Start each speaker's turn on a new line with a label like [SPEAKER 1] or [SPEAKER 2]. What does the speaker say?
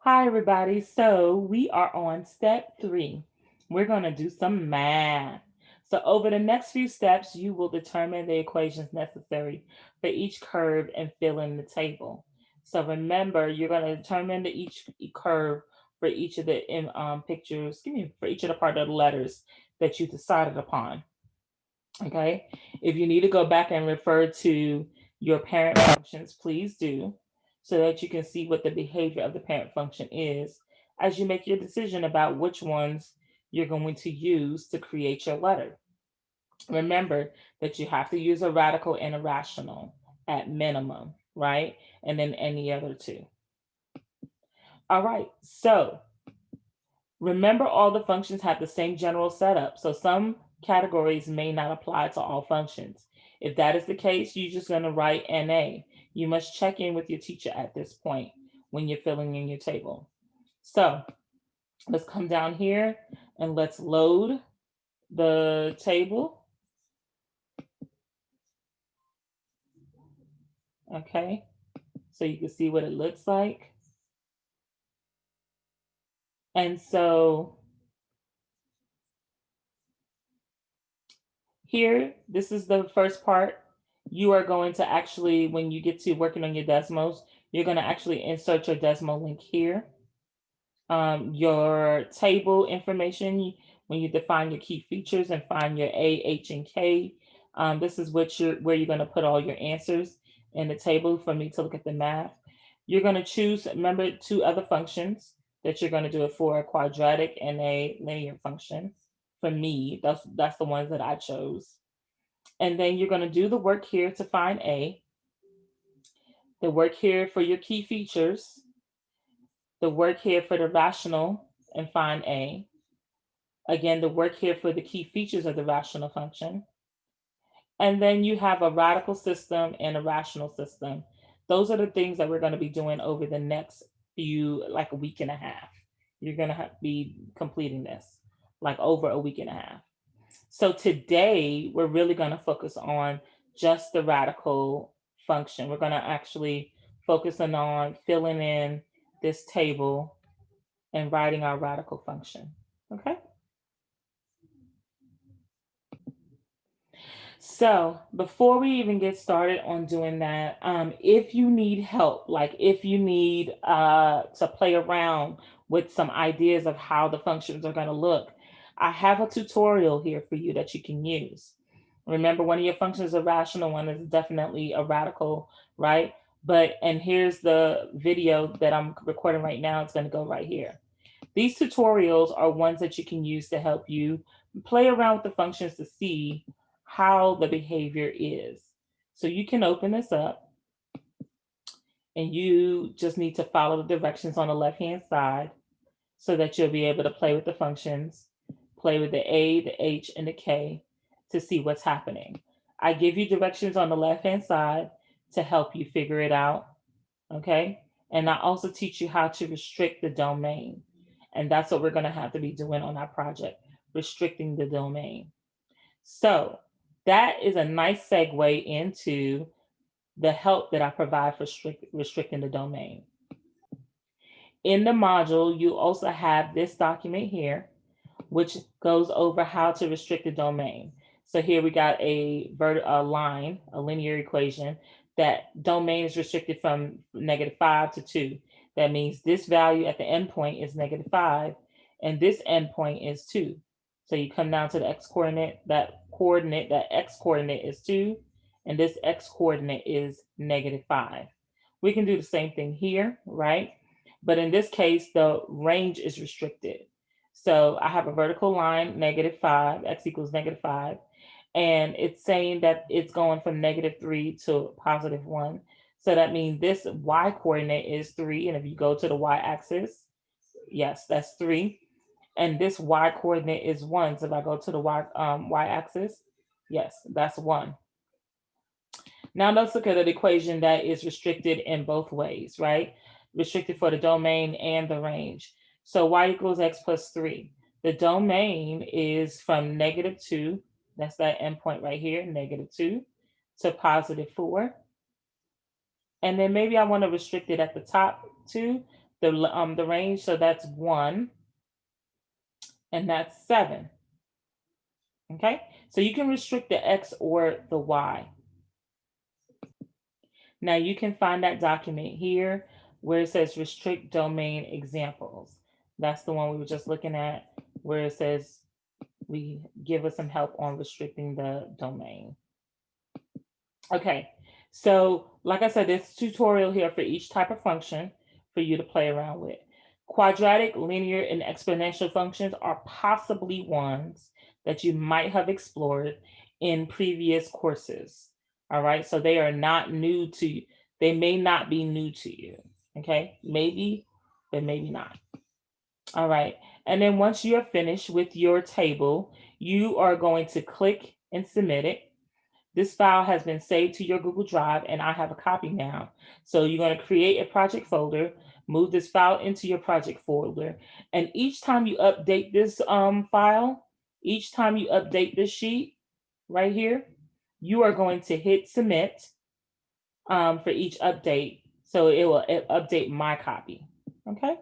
[SPEAKER 1] Hi, everybody. So we are on step 3. We're going to do some math. So over the next few steps, you will determine the equations necessary for each curve and fill in the table. So remember, you're going to determine each curve for each of the pictures, for each of the part of the letters that you decided upon. Okay. If you need to go back and refer to your parent functions, please do, so that you can see what the behavior of the parent function is as you make your decision about which ones you're going to use to create your letter. Remember that you have to use a radical and a rational at minimum, right? And then any other two. All right. So remember, all the functions have the same general setup, so some categories may not apply to all functions. If that is the case, you're just going to write NA. You must check in with your teacher at this point when you're filling in your table. So let's come down here and let's load the table. Okay, so you can see what it looks like. And so here, this is the first part. You are going to actually, when you get to working on your decimals, you're going to actually insert your decimal link here. Your table information, when you define your key features and find your A, H, and K, this is where you're going to put all your answers in the table for me to look at the math. You're going to choose, remember, two other functions that you're going to do it for, a quadratic and a linear function. For me, that's the ones that I chose. And then you're going to do the work here to find A, the work here for your key features, the work here for the rational and find A. Again, the work here for the key features of the rational function. And then you have a radical system and a rational system. Those are the things that we're going to be doing over the next few, like a week and a half. You're going to be completing this like over a week and a half. So today we're really going to focus on just the radical function. We're going to actually focus on filling in this table and writing our radical function. Okay. So before we even get started on doing that, if you need help, like if you need to play around with some ideas of how the functions are going to look, I have a tutorial here for you that you can use. Remember, one of your functions is a rational, one is definitely a radical, right? And here's the video that I'm recording right now. It's going to go right here. These tutorials are ones that you can use to help you play around with the functions to see how the behavior is. So you can open this up and you just need to follow the directions on the left hand side so that you'll be able to play with the functions, play with the A, the H, and the K to see what's happening. I give you directions on the left hand side to help you figure it out. Okay. And I also teach you how to restrict the domain. And that's what we're going to have to be doing on our project, restricting the domain. So that is a nice segue into the help that I provide for restricting the domain. In the module, you also have this document here, which goes over how to restrict the domain. So here we got a line, a linear equation, that domain is restricted from -5 to 2. That means this value at the endpoint is -5, and this endpoint is 2. So you come down to the x coordinate, that x coordinate is 2, and this x coordinate is -5. We can do the same thing here, right? But in this case, the range is restricted. So I have a vertical line, -5, x equals -5, and it's saying that it's going from -3 to +1. So that means this y coordinate is 3. And if you go to the y axis, yes, that's 3. And this y coordinate is 1. So if I go to the y axis, yes, that's 1. Now let's look at an equation that is restricted in both ways, right? Restricted for the domain and the range. So y equals x plus 3. The domain is from -2, that's that endpoint right here, -2, to +4. And then maybe I want to restrict it at the top too, the range. So that's 1 and that's 7. Okay, so you can restrict the X or the Y. Now you can find that document here where it says restrict domain examples. That's the one we were just looking at, where it says we give us some help on restricting the domain. Okay, so like I said, this tutorial here for each type of function for you to play around with. Quadratic, linear, and exponential functions are possibly ones that you might have explored in previous courses. All right, so they are not new to you. They may not be new to you. Okay, maybe, but maybe not. All right, and then once you're finished with your table, you are going to click and submit it. This file has been saved to your Google Drive and I have a copy now. So you're going to create a project folder, move this file into your project folder. And each time you update this file, each time you update this sheet right here, you are going to hit submit for each update. So it will update my copy. Okay.